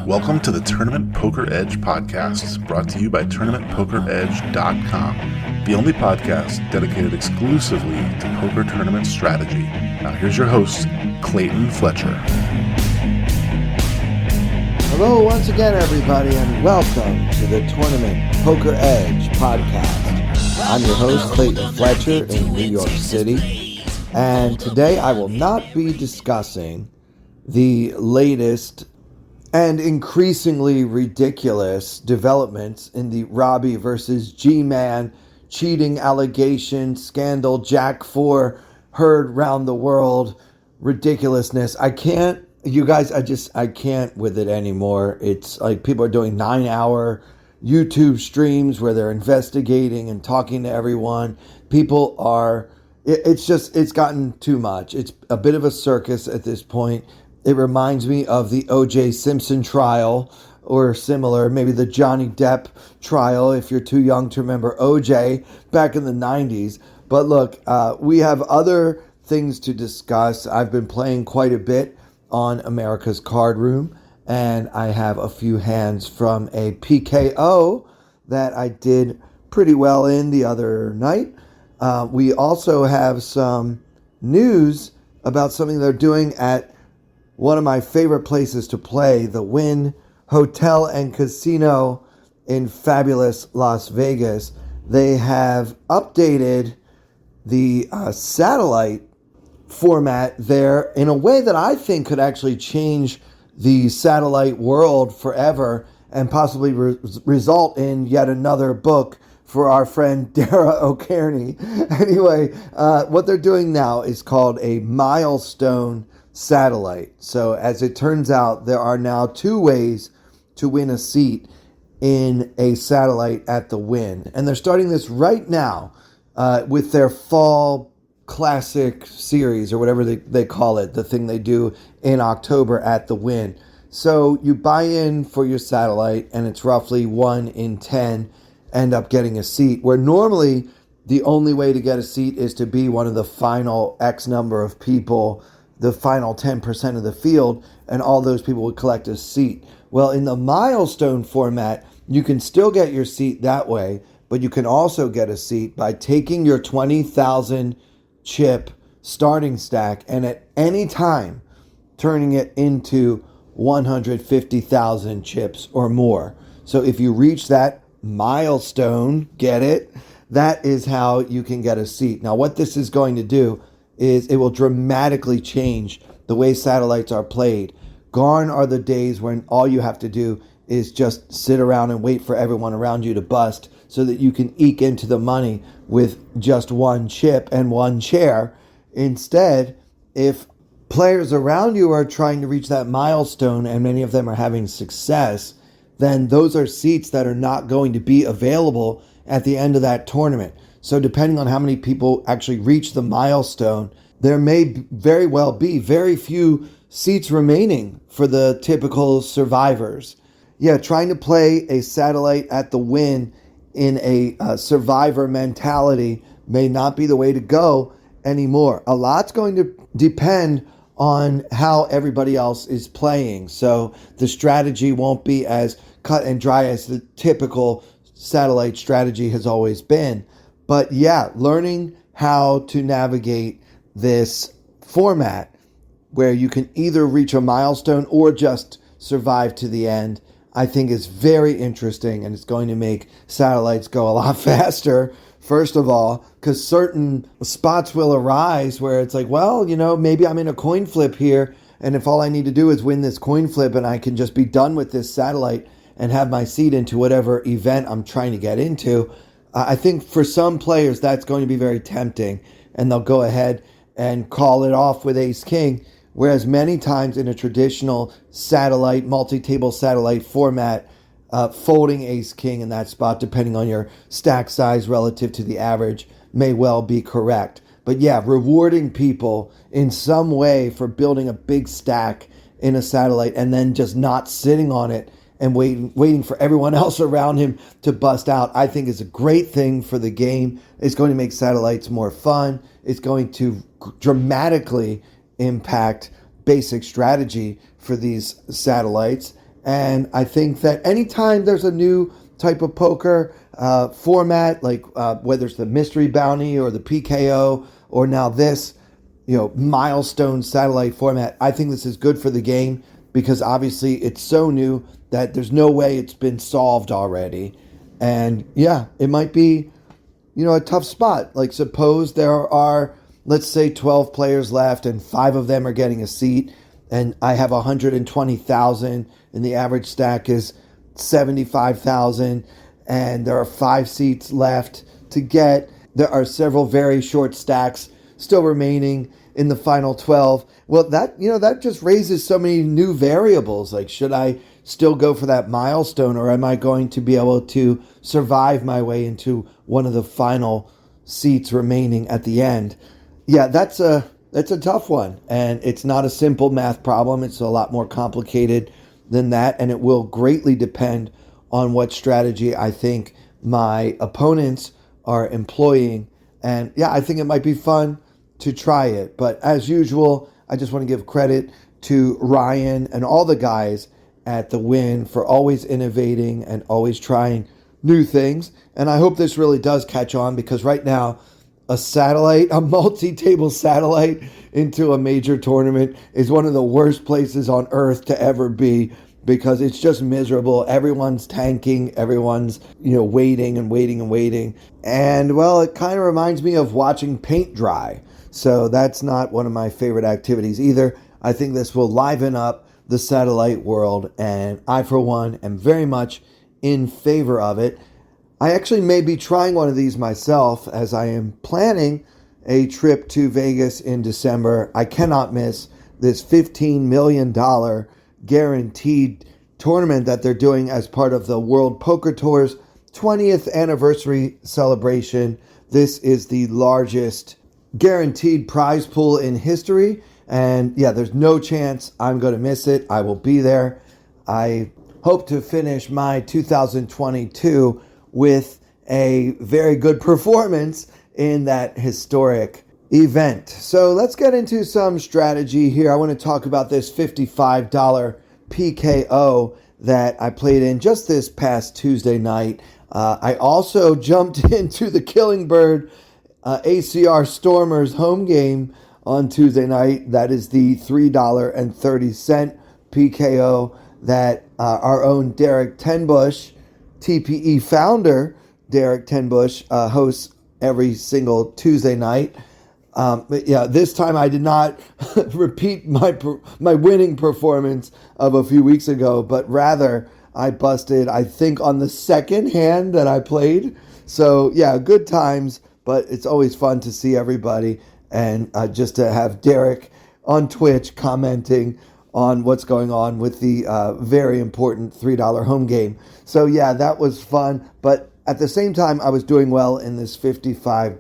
Welcome to the Tournament Poker Edge podcast, brought to you by TournamentPokerEdge.com, the only podcast dedicated exclusively to poker tournament strategy. Now here's your host, Clayton Fletcher. Hello once again, everybody, and welcome to the Tournament Poker Edge podcast. I'm your host, Clayton Fletcher in New York City, and today I will not be discussing the latest and increasingly ridiculous developments in the Robbie versus G-Man cheating allegation scandal, Jack 4 heard round the world ridiculousness. I can't with it anymore. It's like people are doing 9-hour YouTube streams where they're investigating and talking to everyone. It's gotten too much. It's a bit of a circus at this point. It reminds me of the O.J. Simpson trial or similar, maybe the Johnny Depp trial if you're too young to remember O.J. back in the 90s. But look, we have other things to discuss. I've been playing quite a bit on America's Card Room, and I have a few hands from a PKO that I did pretty well in the other night. We also have some news about something they're doing at one of my favorite places to play, the Wynn Hotel and Casino in fabulous Las Vegas. They have updated the satellite format there in a way that I think could actually change the satellite world forever and possibly result in yet another book for our friend Dara O'Kearney. Anyway, what they're doing now is called a Milestone satellite. So as it turns out, there are now two ways to win a seat in a satellite at the Wynn. And they're starting this right now with their fall classic series or whatever they call it, the thing they do in October at the Wynn. So you buy in for your satellite and it's roughly 1 in 10 end up getting a seat, where normally the only way to get a seat is to be one of the final X number of people, the final 10% of the field, and all those people would collect a seat. Well, in the Milestone format, you can still get your seat that way, but you can also get a seat by taking your 20,000 chip starting stack and at any time turning it into 150,000 chips or more. So if you reach that milestone, get it? That is how you can get a seat. Now, what this is going to do is it will dramatically change the way satellites are played. Gone are the days when all you have to do is just sit around and wait for everyone around you to bust so that you can eke into the money with just one chip and one chair. Instead, if players around you are trying to reach that milestone and many of them are having success, then those are seats that are not going to be available at the end of that tournament. So depending on how many people actually reach the milestone, there may very well be very few seats remaining for the typical survivors. Yeah, trying to play a satellite at the Wynn in a survivor mentality may not be the way to go anymore. A lot's going to depend on how everybody else is playing. So the strategy won't be as cut and dry as the typical satellite strategy has always been. But yeah, learning how to navigate this format where you can either reach a milestone or just survive to the end, I think is very interesting, and it's going to make satellites go a lot faster. First of all, because certain spots will arise where it's like, well, maybe I'm in a coin flip here, and if all I need to do is win this coin flip and I can just be done with this satellite and have my seat into whatever event I'm trying to get into, I think for some players that's going to be very tempting, and they'll go ahead and call it off with ace-king, whereas many times in a traditional satellite, multi-table satellite format, folding ace-king in that spot, depending on your stack size relative to the average, may well be correct. But yeah, rewarding people in some way for building a big stack in a satellite and then just not sitting on it and waiting for everyone else around him to bust out, I think is a great thing for the game. It's going to make satellites more fun. It's going to dramatically impact basic strategy for these satellites. And I think that anytime there's a new type of poker format, like whether it's the mystery bounty or the PKO or now this, milestone satellite format, I think this is good for the game because obviously it's so new that there's no way it's been solved already. And yeah, it might be, a tough spot. Like suppose there are, let's say 12 players left and 5 of them are getting a seat and I have 120,000 and the average stack is 75,000 and there are 5 seats left to get. There are several very short stacks still remaining in the final 12. Well, that just raises so many new variables. Like, should I still go for that milestone or am I going to be able to survive my way into one of the final seats remaining at the end? Yeah, that's a tough one. And it's not a simple math problem. It's a lot more complicated than that. And it will greatly depend on what strategy I think my opponents are employing. And yeah, I think it might be fun to try it. But as usual, I just want to give credit to Ryan and all the guys at the Wynn for always innovating and always trying new things. And I hope this really does catch on because right now, a multi-table satellite into a major tournament is one of the worst places on earth to ever be because it's just miserable. Everyone's tanking. Everyone's, waiting and waiting and waiting. And, well, it kind of reminds me of watching paint dry. So that's not one of my favorite activities either. I think this will liven up the satellite world, and I, for one, am very much in favor of it. I actually may be trying one of these myself as I am planning a trip to Vegas in December. I cannot miss this $15 million guaranteed tournament that they're doing as part of the World Poker Tour's 20th anniversary celebration. This is the largest guaranteed prize pool in history. And yeah, there's no chance I'm going to miss it. I will be there. I hope to finish my 2022 with a very good performance in that historic event. So let's get into some strategy here. I want to talk about this $55 PKO that I played in just this past Tuesday night. I also jumped into the Killing Bird ACR Stormers home game on Tuesday night. That is the $3.30 PKO that our own Derek Tenbush, TPE founder Derek Tenbush, hosts every single Tuesday night. But yeah, this time I did not repeat my winning performance of a few weeks ago, but rather I busted, I think, on the second hand that I played. So yeah, good times, but it's always fun to see everybody and just to have Derek on Twitch commenting on what's going on with the very important $3 home game. So yeah, that was fun. But at the same time, I was doing well in this $55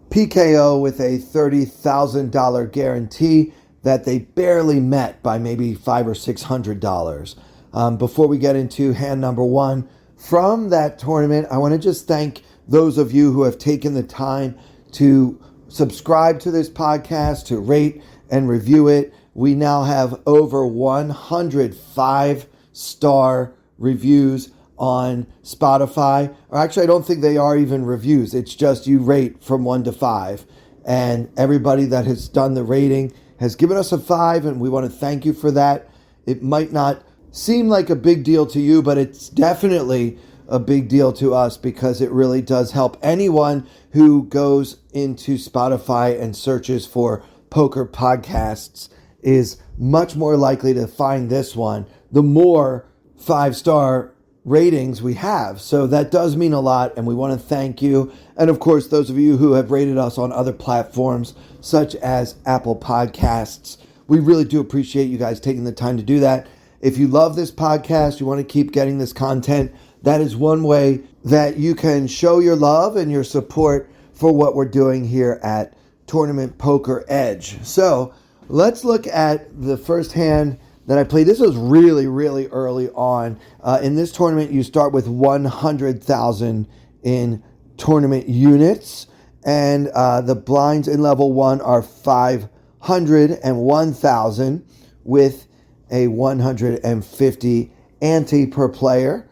PKO with a $30,000 guarantee that they barely met by maybe $500 or $600. Before we get into hand number one from that tournament, I want to just thank those of you who have taken the time to subscribe to this podcast, to rate and review it. We now have over 100 5-star reviews on Spotify. Or actually, I don't think they are even reviews. It's just you rate from 1 to 5. And everybody that has done the rating has given us a 5, and we want to thank you for that. It might not seem like a big deal to you, but it's definitely a big deal to us because it really does help anyone who goes into Spotify and searches for poker podcasts is much more likely to find this one the more 5-star ratings we have. So that does mean a lot, and we want to thank you. And of course, those of you who have rated us on other platforms such as Apple Podcasts, we really do appreciate you guys taking the time to do that. If you love this podcast, you want to keep getting this content, that is one way that you can show your love and your support for what we're doing here at Tournament Poker Edge. So let's look at the first hand that I played. This was really, really early on. In this tournament, you start with 100,000 in tournament units, and the blinds in level 1 are 5 100 and 1,000 with a 150 ante per player.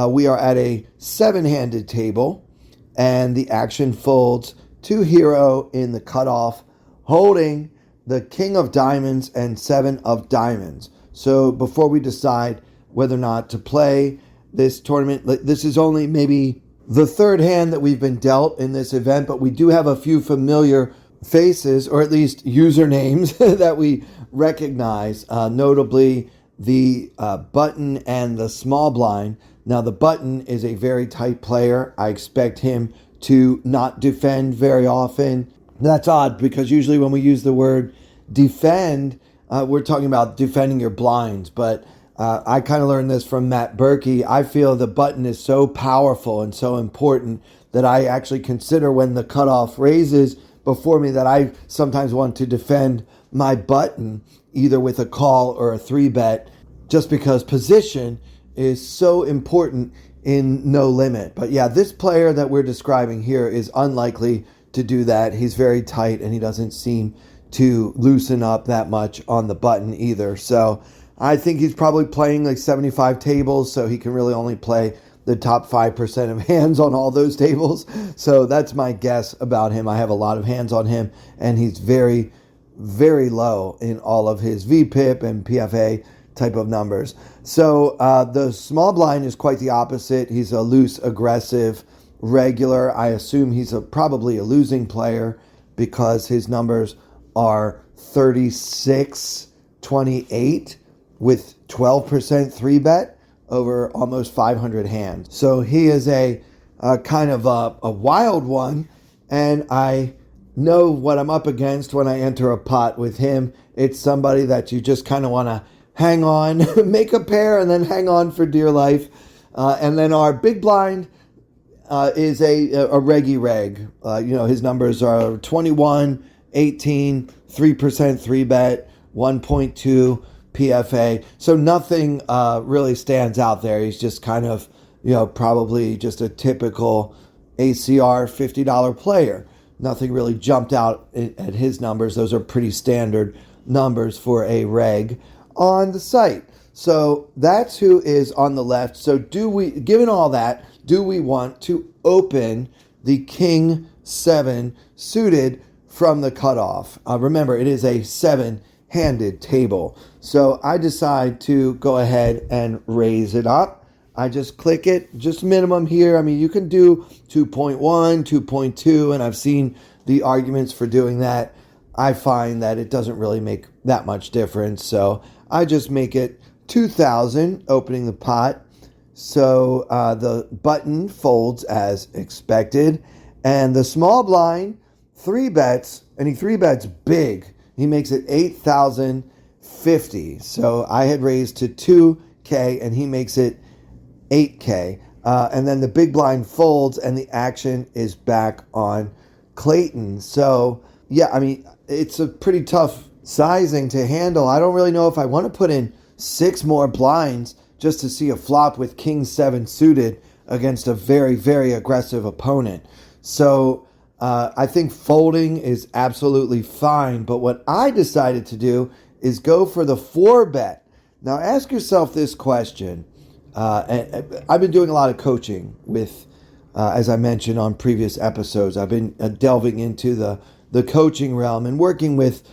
We are at a 7-handed table, and the action folds to hero in the cutoff, holding the king of diamonds and 7 of diamonds. So before we decide whether or not to play this tournament, this is only maybe the third hand that we've been dealt in this event, but we do have a few familiar faces, or at least usernames that we recognize, notably the button and the small blind. Now, the button is a very tight player. I expect him to not defend very often. That's odd because usually when we use the word defend, we're talking about defending your blinds. But I kind of learned this from Matt Berkey. I feel the button is so powerful and so important that I actually consider when the cutoff raises before me that I sometimes want to defend my button either with a call or a 3-bet, just because position is so important in no limit. But yeah, this player that we're describing here is unlikely to do that. He's very tight and he doesn't seem to loosen up that much on the button either. So I think he's probably playing like 75 tables, so he can really only play the top 5% of hands on all those tables. So that's my guess about him. I have a lot of hands on him, and he's very, very low in all of his VPIP and PFA type of numbers. So the small blind is quite the opposite. He's a loose, aggressive, regular. I assume he's probably a losing player because his numbers are 36, 28 with 12% 3-bet over almost 500 hands. So he is a kind of a wild one, and I know what I'm up against when I enter a pot with him. It's somebody that you just kind of want to hang on, make a pair, and then hang on for dear life. And then our big blind is a reggy reg. His numbers are 21, 18, 3% 3-bet, 1.2 PFA. So nothing really stands out there. He's just kind of, probably just a typical ACR $50 player. Nothing really jumped out at his numbers. Those are pretty standard numbers for a reg on the site. So that's who is on the left. So given all that, do we want to open the King 7 suited from the cutoff? Remember, it is a 7-handed table. So I decide to go ahead and raise it up. I just click it, just minimum here. I mean, you can do 2.1, 2.2, and I've seen the arguments for doing that. I find that it doesn't really make that much difference. So I just make it 2,000, opening the pot. So the button folds as expected. And the small blind 3-bets, and he 3-bets big. He makes it 8,050. So I had raised to 2K, and he makes it 8K. And then the big blind folds, and the action is back on Clayton. So, yeah, I mean, it's a pretty tough sizing to handle. I don't really know if I want to put in 6 more blinds just to see a flop with King 7 suited against a very, very aggressive opponent. So I think folding is absolutely fine. But what I decided to do is go for the 4-bet. Now ask yourself this question. And I've been doing a lot of coaching with, as I mentioned on previous episodes, I've been delving into the coaching realm and working with,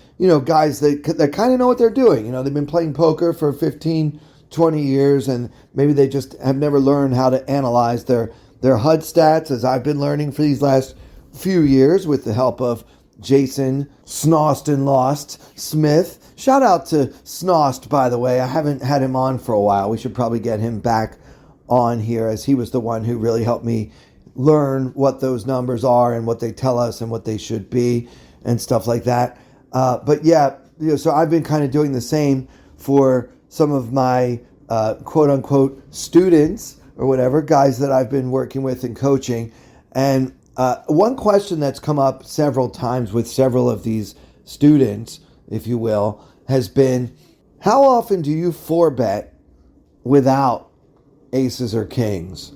guys that kind of know what they're doing. They've been playing poker for 15, 20 years, and maybe they just have never learned how to analyze their HUD stats, as I've been learning for these last few years with the help of Jason Snost and Lost Smith. Shout out to Snost, by the way. I haven't had him on for a while. We should probably get him back on here, as he was the one who really helped me learn what those numbers are and what they tell us and what they should be and stuff like that. But yeah, so I've been kind of doing the same for some of my quote unquote students or whatever, guys that I've been working with and coaching. And one question that's come up several times with several of these students, if you will, has been, how often do you 4-bet without aces or kings?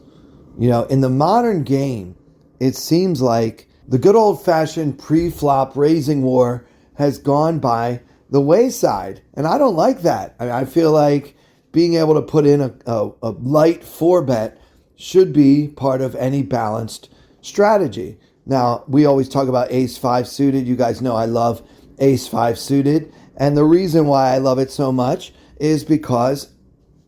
In the modern game, it seems like the good old-fashioned pre-flop raising war has gone by the wayside. And I don't like that. I feel like being able to put in a light 4-bet should be part of any balanced strategy. Now, we always talk about ace-5 suited. You guys know I love ace-5 suited. And the reason why I love it so much is because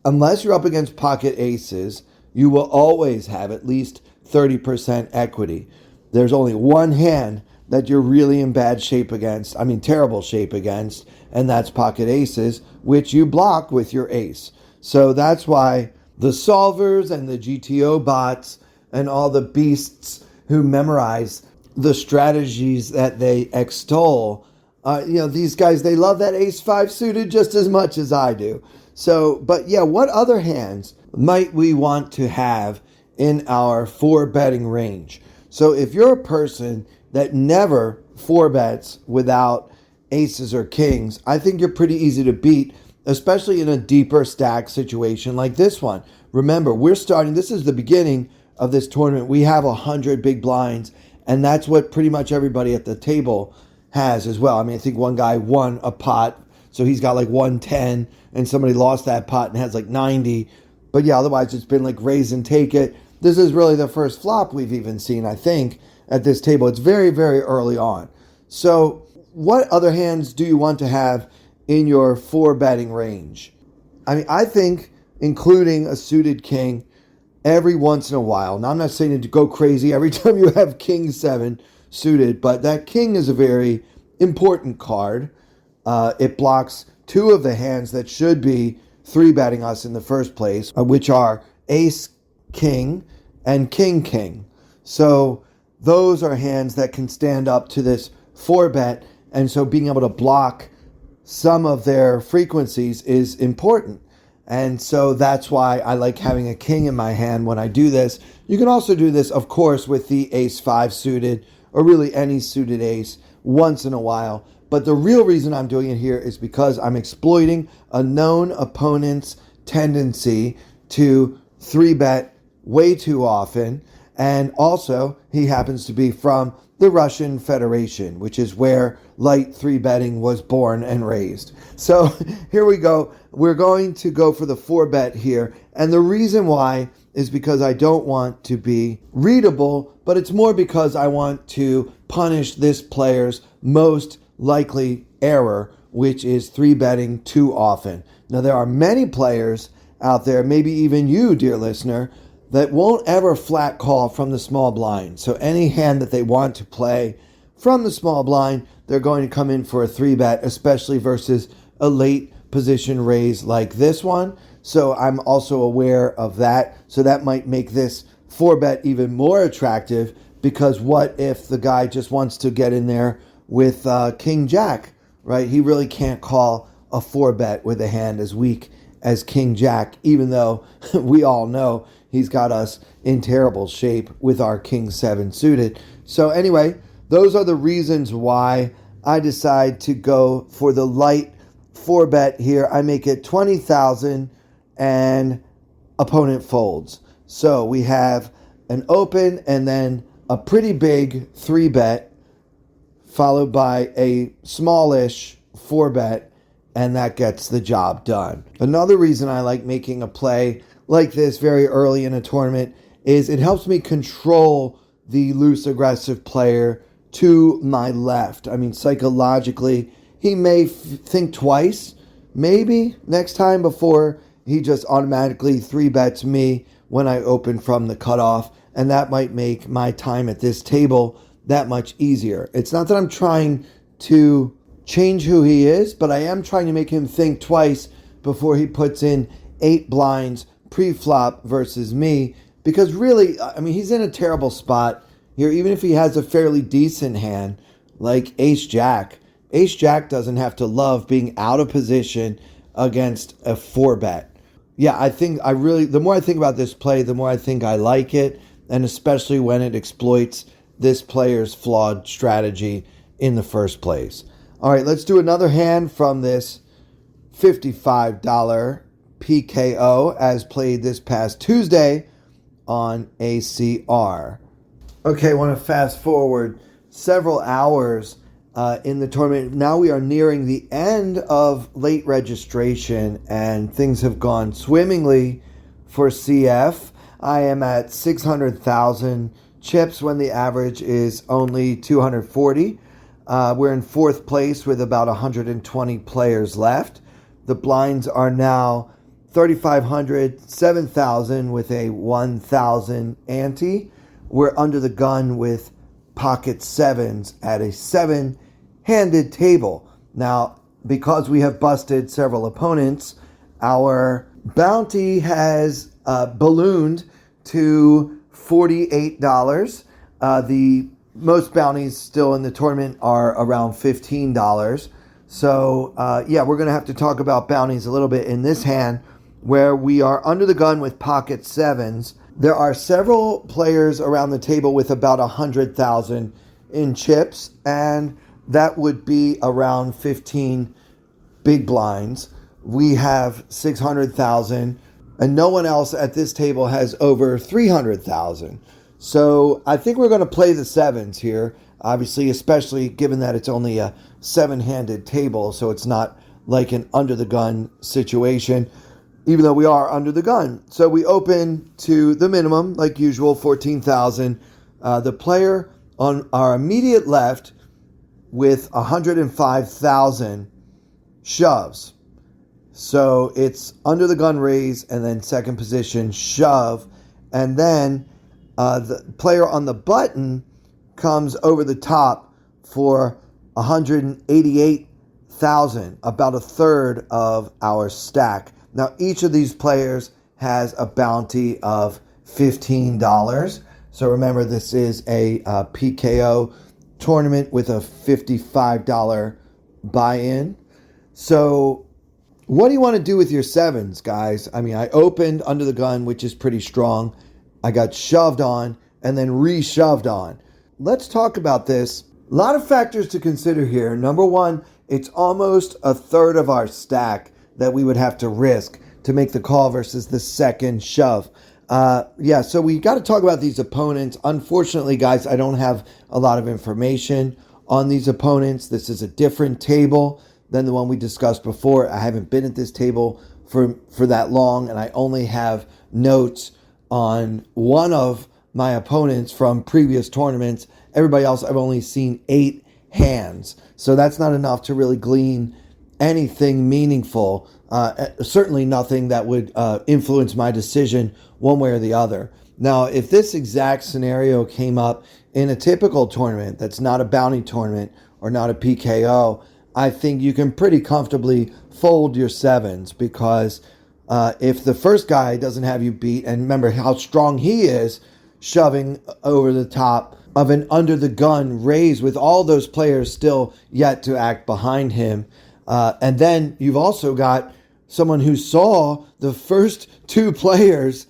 unless you're up against pocket aces, you will always have at least 30% equity. There's only one hand that you're really in bad shape against, terrible shape against, and that's pocket aces, which you block with your ace. So that's why the solvers and the GTO bots and all the beasts who memorize the strategies that they extol, these guys, they love that ace-5 suited just as much as I do. So, but yeah, what other hands might we want to have in our 4-betting range? So if you're a person that never 4-bets without aces or kings, I think you're pretty easy to beat, especially in a deeper stack situation like this one. Remember, this is the beginning of this tournament. We have 100 big blinds, and that's what pretty much everybody at the table has as well. I think one guy won a pot, so he's got like 110, and somebody lost that pot and has like 90. But yeah, otherwise it's been like raise and take it. This is really the first flop we've even seen, I think, at this table. It's very, very early on. So what other hands do you want to have in your 4-betting range? I think including a suited king every once in a while. Now, I'm not saying to go crazy every time you have king 7 suited, but that king is a very important card. It blocks 2 of the hands that should be 3-betting us in the first place, which are ace king and king king. So those are hands that can stand up to this 4-bet, and so being able to block some of their frequencies is important. And so that's why I like having a king in my hand when I do this. You can also do this, of course, with the ace-5 suited, or really any suited ace once in a while. But the real reason I'm doing it here is because I'm exploiting a known opponent's tendency to 3-bet way too often. And also, he happens to be from the Russian Federation, which is where light 3-betting was born and raised. So here we go. We're going to go for the 4-bet here. And the reason why is because I don't want to be readable, but it's more because I want to punish this player's most likely error, which is 3-betting too often. Now, there are many players out there, maybe even you, dear listener, that won't ever flat call from the small blind. So any hand that they want to play from the small blind, they're going to come in for a 3-bet, especially versus a late position raise like this one. So I'm also aware of that. So that might make this 4-bet even more attractive, because what if the guy just wants to get in there with King Jack, right? He really can't call a 4-bet with a hand as weak as King Jack, even though we all know he's got us in terrible shape with our King 7 suited. So anyway, those are the reasons why I decide to go for the light 4-bet here. I make it 20,000 and opponent folds. So we have an open and then a pretty big 3-bet followed by a smallish 4-bet, and that gets the job done. Another reason I like making a play like this very early in a tournament is it helps me control the loose aggressive player to my left. Psychologically, he may think twice, maybe next time, before he just automatically 3-bets me when I open from the cutoff, and that might make my time at this table that much easier. It's not that I'm trying to change who he is, but I am trying to make him think twice before he puts in 8 blinds pre-flop versus me, because really, he's in a terrible spot here. Even if he has a fairly decent hand like Ace-Jack, Ace-Jack doesn't have to love being out of position against a 4-bet. Yeah, the more I think about this play, the more I think I like it, and especially when it exploits this player's flawed strategy in the first place. All right, let's do another hand from this $55 PKO as played this past Tuesday on ACR. Okay, I want to fast forward several hours in the tournament. Now we are nearing the end of late registration, and things have gone swimmingly for CF. I am at 600,000 chips when the average is only 240. We're in fourth place with about 120 players left. The blinds are now 3,500, 7,000 with a 1,000 ante. We're under the gun with pocket sevens at a 7-handed table. Now, because we have busted several opponents, our bounty has ballooned to $48. The most bounties still in the tournament are around $15. So, we're going to have to talk about bounties a little bit in this hand, where we are under the gun with pocket sevens. There are several players around the table with about 100,000 in chips, and that would be around 15 big blinds. We have 600,000, and no one else at this table has over 300,000. So I think we're going to play the sevens here, obviously, especially given that it's only a 7-handed table, so it's not like an under-the-gun situation, even though we are under the gun. So we open to the minimum, like usual, 14,000. The player on our immediate left with 105,000 shoves. So it's under the gun raise, and then second position shove, and then the player on the button comes over the top for 188,000, about a third of our stack. Now, each of these players has a bounty of $15. So remember, this is a PKO tournament with a $55 buy-in. So what do you want to do with your sevens, guys? I mean, I opened under the gun, which is pretty strong. I got shoved on and then re-shoved on. Let's talk about this. A lot of factors to consider here. Number one, it's almost a third of our stack that we would have to risk to make the call versus the second shove. So we got to talk about these opponents. Unfortunately, guys, I don't have a lot of information on these opponents. This is a different table than the one we discussed before. I haven't been at this table for that long, and I only have notes on one of my opponents from previous tournaments. Everybody else, I've only seen 8 hands. So that's not enough to really glean anything meaningful. Certainly nothing that would influence my decision one way or the other. Now, if this exact scenario came up in a typical tournament that's not a bounty tournament or not a PKO, I think you can pretty comfortably fold your sevens, because if the first guy doesn't have you beat, and remember how strong he is, shoving over the top of an under-the-gun raise with all those players still yet to act behind him. And then you've also got someone who saw the first 2 players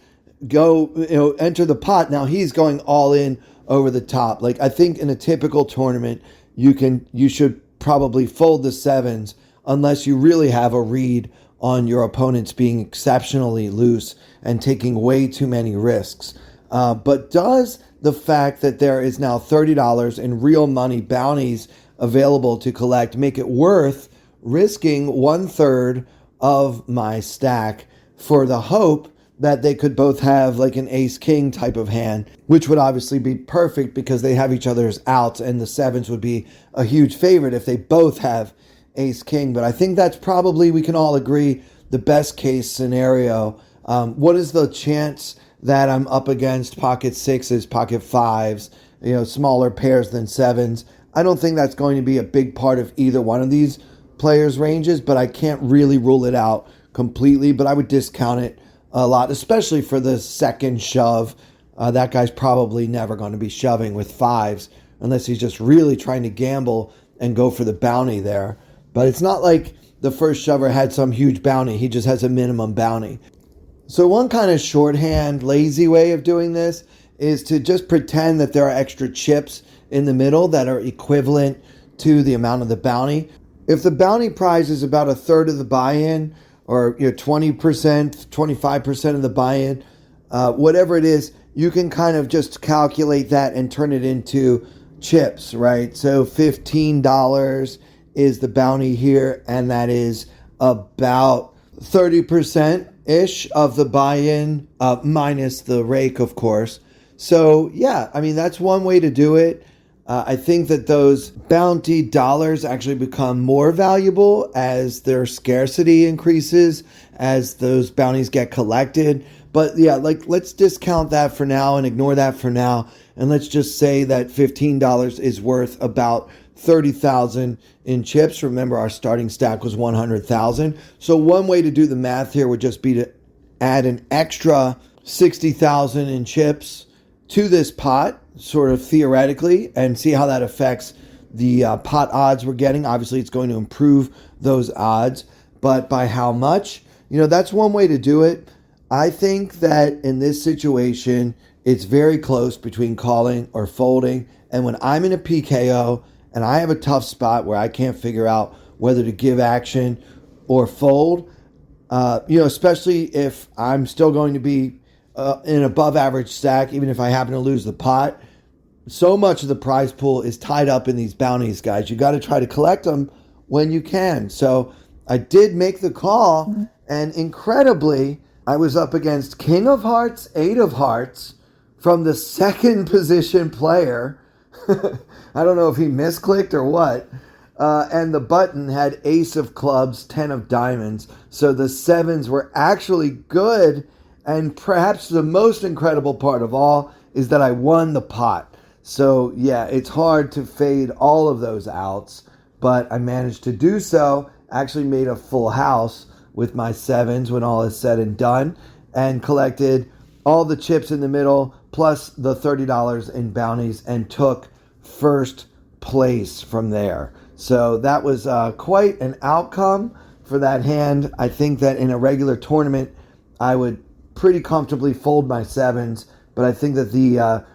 go, enter the pot. Now he's going all in over the top. Like, I think in a typical tournament, you should probably fold the sevens unless you really have a read on your opponents being exceptionally loose and taking way too many risks. But does the fact that there is now $30 in real money bounties available to collect make it worth risking 1/3 of my stack for the hope that they could both have like an ace-king type of hand, which would obviously be perfect because they have each other's outs, and the sevens would be a huge favorite if they both have ace-king. But I think that's probably, we can all agree, the best case scenario. What is the chance that I'm up against pocket sixes, pocket fives, smaller pairs than sevens? I don't think that's going to be a big part of either one of these players' ranges, but I can't really rule it out completely. But I would discount it a lot, especially for the second shove. That guy's probably never going to be shoving with fives unless he's just really trying to gamble and go for the bounty there. But it's not like the first shover had some huge bounty. He just has a minimum bounty. So one kind of shorthand, lazy way of doing this is to just pretend that there are extra chips in the middle that are equivalent to the amount of the bounty. If the bounty prize is about a third of the buy-in, or 20%, 25% of the buy-in, whatever it is, you can kind of just calculate that and turn it into chips, right? So $15 is the bounty here, and that is about 30%-ish of the buy-in, minus the rake, of course. So, yeah, I mean, that's one way to do it. I think that those bounty dollars actually become more valuable as their scarcity increases, as those bounties get collected. But yeah, like, let's discount that for now and ignore that for now. And let's just say that $15 is worth about 30,000 in chips. Remember, our starting stack was 100,000. So one way to do the math here would just be to add an extra 60,000 in chips to this pot, sort of theoretically, and see how that affects the pot odds we're getting. Obviously, it's going to improve those odds, but by how much? That's one way to do it. I think that in this situation, it's very close between calling or folding. And when I'm in a PKO and I have a tough spot where I can't figure out whether to give action or fold, especially if I'm still going to be in an above average stack, even if I happen to lose the pot, so much of the prize pool is tied up in these bounties, guys. You got to try to collect them when you can. So I did make the call, and incredibly, I was up against King of Hearts, 8 of Hearts from the second position player. I don't know if he misclicked or what. And the button had Ace of Clubs, 10 of Diamonds. So the 7s were actually good. And perhaps the most incredible part of all is that I won the pot. So yeah, it's hard to fade all of those outs, but I managed to do so. Actually made a full house with my 7s when all is said and done, and collected all the chips in the middle plus the $30 in bounties and took first place from there. So that was quite an outcome for that hand. I think that in a regular tournament, I would pretty comfortably fold my 7s, but I think that the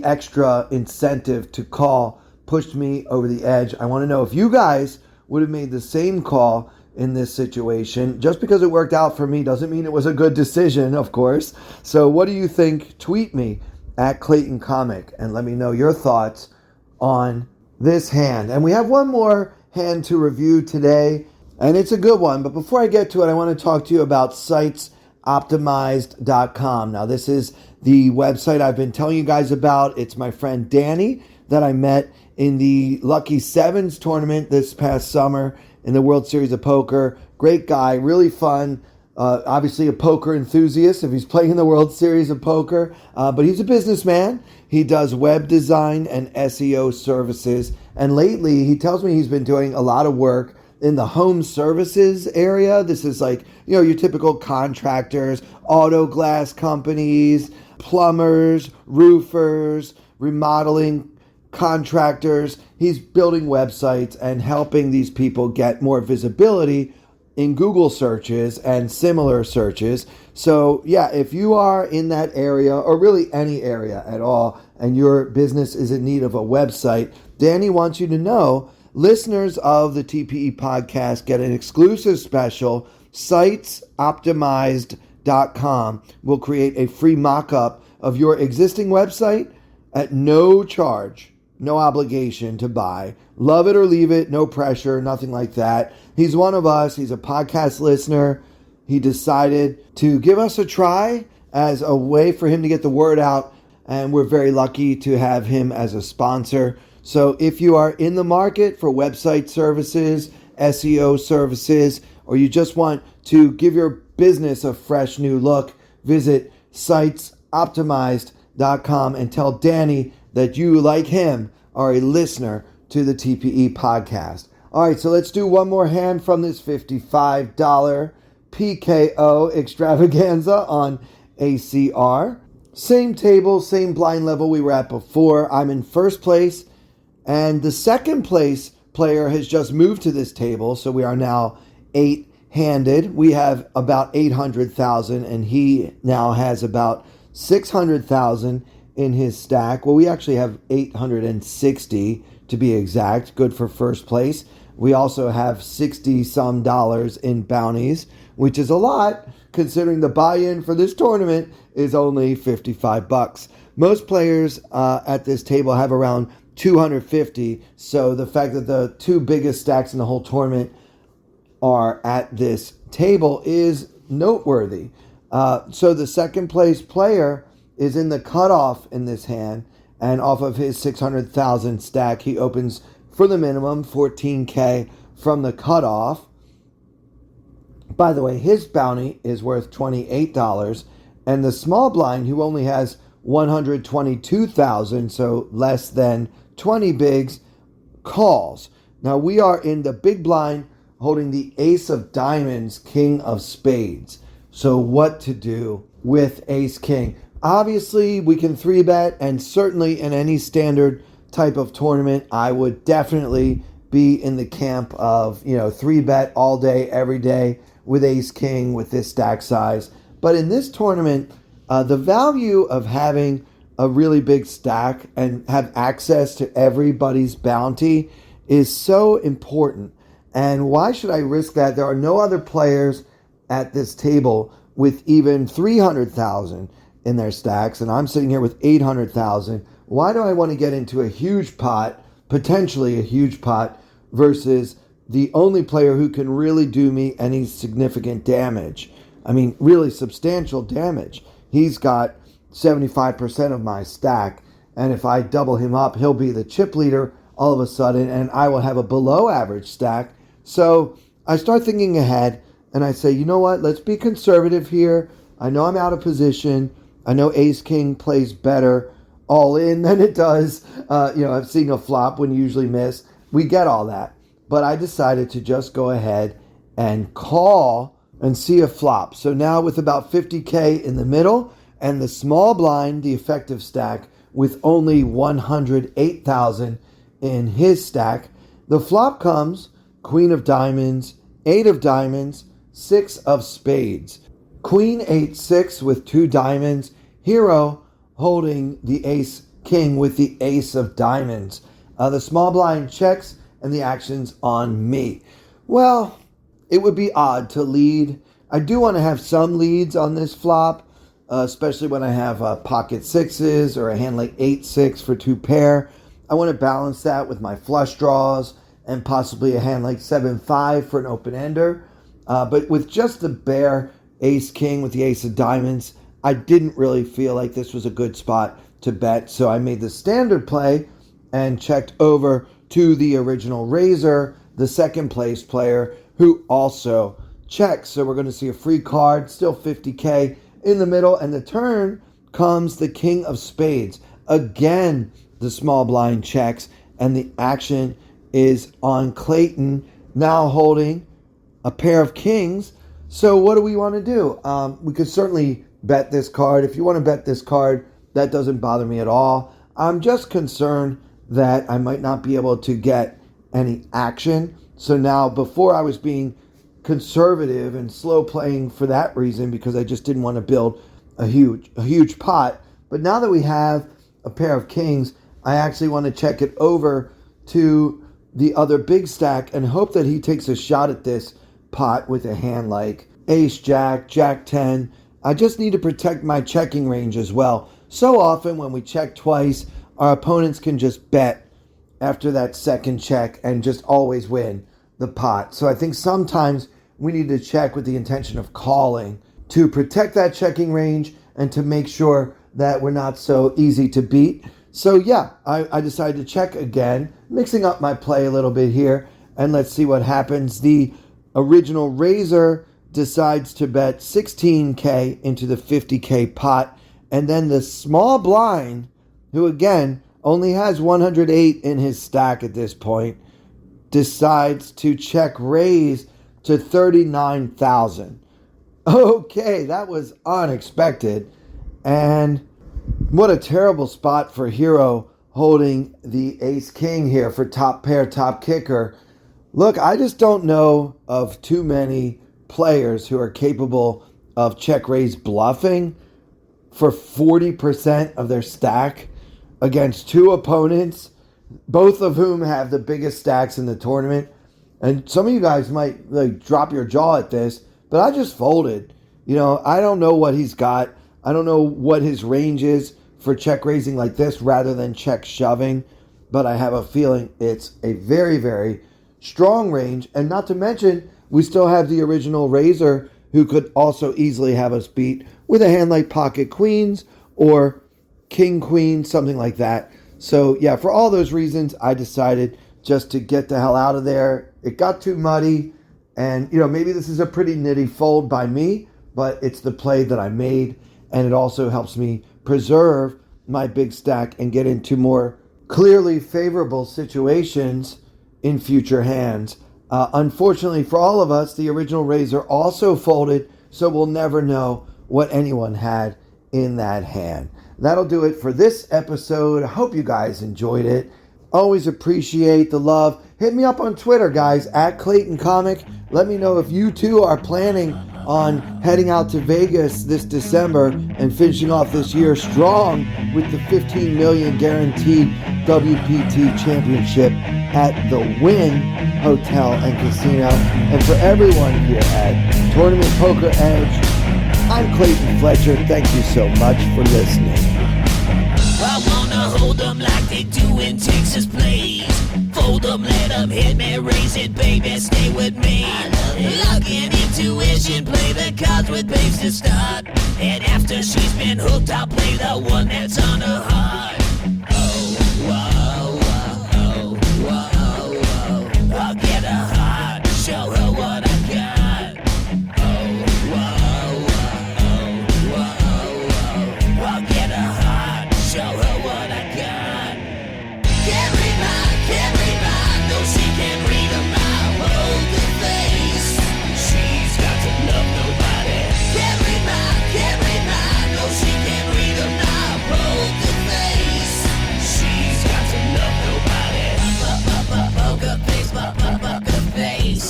extra incentive to call pushed me over the edge. I want to know if you guys would have made the same call in this situation. Just because it worked out for me doesn't mean it was a good decision, of course. So what do you think? Tweet me at Clayton Comic and let me know your thoughts on this hand. And we have one more hand to review today, and it's a good one. But before I get to it, I want to talk to you about sitesoptimized.com. Now, this is the website I've been telling you guys about. It's my friend Danny that I met in the Lucky Sevens tournament this past summer in the World Series of Poker. Great guy, really fun. Obviously a poker enthusiast if he's playing in the World Series of Poker. But he's a businessman. He does web design and SEO services. And lately, he tells me he's been doing a lot of work in the home services area. This is like, your typical contractors, auto glass companies, plumbers, roofers, remodeling contractors. He's building websites and helping these people get more visibility in Google searches and similar searches. So yeah, if you are in that area, or really any area at all, and your business is in need of a website, Danny wants you to know listeners of the TPE podcast get an exclusive special. Sitesoptimized.com will create a free mock-up of your existing website at no charge, no obligation to buy. Love it or leave it, no pressure, nothing like that. He's one of us. He's a podcast listener. He decided to give us a try as a way for him to get the word out, and we're very lucky to have him as a sponsor. So if you are in the market for website services, SEO services, or you just want to give your business a fresh new look, visit sitesoptimized.com and tell Danny that you, like him, are a listener to the TPE podcast. All right, so let's do one more hand from this $55 PKO extravaganza on ACR. Same table, same blind level we were at before. I'm in first place, and the second place player has just moved to this table, so we are now 8-handed. We have about 800,000, and he now has about 600,000 in his stack. Well, we actually have 860 to be exact. Good for first place. We also have 60 some dollars in bounties, which is a lot considering the buy-in for this tournament is only $55. Most players at this table have around 250. So the fact that the two biggest stacks in the whole tournament are at this table is noteworthy. So the second place player is in the cutoff in this hand, and off of his 600,000 stack, he opens for the minimum 14K from the cutoff. By the way, his bounty is worth $28, and the small blind, who only has 122,000, so less than 20 bigs, calls. Now we are in the big blind holding the ace of diamonds, king of spades. So what to do with ace king? Obviously, we can 3-bet, and certainly in any standard type of tournament, I would definitely be in the camp of, 3-bet all day, every day with ace king with this stack size. But in this tournament, the value of having a really big stack and have access to everybody's bounty is so important. And why should I risk that? There are no other players at this table with even 300,000 in their stacks, and I'm sitting here with 800,000. Why do I want to get into a huge pot, potentially a huge pot, versus the only player who can really do me any significant damage? I mean, really substantial damage. He's got 75% of my stack, and if I double him up, he'll be the chip leader all of a sudden, and I will have a below average stack. So I start thinking ahead, and I say, you know what, let's be conservative here. I know I'm out of position. I know ace king plays better all in than it does. I've seen a flop when you usually miss. We get all that. But I decided to just go ahead and call and see a flop. So now with about 50K in the middle and the small blind, the effective stack, with only 108,000 in his stack, the flop comes queen of diamonds, 8 of diamonds, 6 of spades. Queen 8-6 with 2 diamonds. Hero holding the ace king with the ace of diamonds. The small blind checks and the action's on me. Well, it would be odd to lead. I do want to have some leads on this flop, especially when I have pocket sixes or a hand like 8-6 for 2 pair. I want to balance that with my flush draws and possibly a hand like 7-5 for an open-ender. But with just the bare ace king with the ace of diamonds, I didn't really feel like this was a good spot to bet. So I made the standard play and checked over to the original raiser, the second place player, who also checks. So we're going to see a free card, still 50K in the middle. And the turn comes the king of spades. Again, the small blind checks, and the action is on Clayton, now holding a pair of kings. So what do we want to do? We could certainly bet this card. If you want to bet this card, that doesn't bother me at all. I'm just concerned that I might not be able to get any action. So now, before I was being conservative and slow playing for that reason, because I just didn't want to build a huge pot. But now that we have a pair of kings, I actually want to check it over to the other big stack and hope that he takes a shot at this pot with a hand like ace jack, jack 10. I just need to protect my checking range as well. So often when we check twice, our opponents can just bet after that second check and just always win the pot. So I think sometimes we need to check with the intention of calling to protect that checking range and to make sure that we're not so easy to beat. So yeah, I decided to check again, mixing up my play a little bit here, and let's see what happens. The original raiser decides to bet 16K into the 50K pot, and then the small blind, who again only has 108 in his stack at this point, decides to check raise to 39,000. Okay, that was unexpected, and what a terrible spot for Hero holding the ace king here for top pair, top kicker. Look, I just don't know of too many players who are capable of check raise bluffing for 40% of their stack against two opponents, both of whom have the biggest stacks in the tournament. And some of you guys might drop your jaw at this, but I just folded. I don't know what he's got. I don't know what his range is for check raising like this rather than check shoving. but I have a feeling it's a very, very strong range. And not to mention, we still have the original Razor, who could also easily have us beat with a hand like pocket queens or king queen, something like that. So yeah, for all those reasons, I decided just to get the hell out of there. It got too muddy, and maybe this is a pretty nitty fold by me, but it's the play that I made, and it also helps me preserve my big stack and get into more clearly favorable situations in future hands. Unfortunately for all of us, the original Razor also folded, so we'll never know what anyone had in that hand. That'll do it for this episode. I hope you guys enjoyed it. Always appreciate the love. Hit me up on Twitter, guys, at Clayton Comic. Let me know if you too are planning on heading out to Vegas this December and finishing off this year strong with the $15 million guaranteed WPT championship at the Wynn Hotel and Casino. And for everyone here at Tournament Poker Edge, I'm Clayton Fletcher. Thank you so much for listening. I wanna hold them like they do in Texas, please. Fold them, let them hit me, raise it, baby, stay with me. Log in intuition, play the cards with babes to start. And after she's been hooked, I'll play the one that's on her heart. Oh, whoa, whoa, whoa, whoa. I'll get her heart, show her what I got. Oh, whoa, whoa, whoa, whoa. I'll get her heart, show her what I got. Can't read mine, no she can't read a mile. Poker face, she's got to love nobody. Can't read mine, no she can't read a mile. Poker face, she's got to love nobody. Poker face, poker face.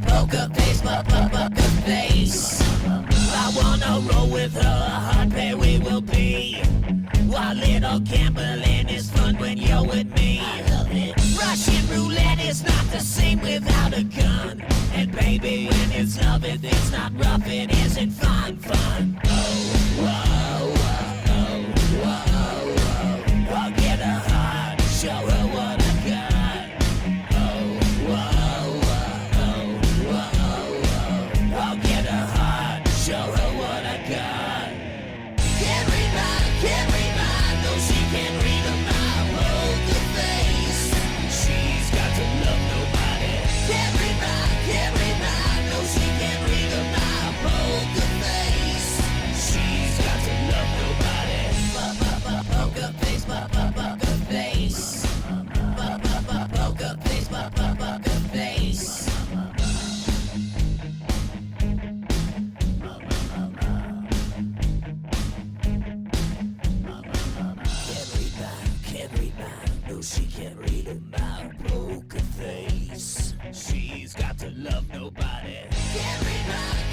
Poker face, poker face. I wanna roll with her, a hard pair we will be. While little gambling is fun when you're with me. Russian roulette is not the same without a gun. And baby, when it's love, it's not rough, it isn't fun. Oh, whoa, whoa, whoa, whoa. I'll get her heart, show her what I got. Oh, whoa, whoa, whoa, whoa. I'll get her heart, show her what I got. Can't read mine, no she can't read a mile. Poker face, she's got to love nobody. Can't read mine, no she can't read a mile. Poker face, she's got to love nobody. Poker face, poker face. Poker face, poker face. Can't read mine, no she can't read a mile. Poker face, she's got to love nobody. Can't read mine,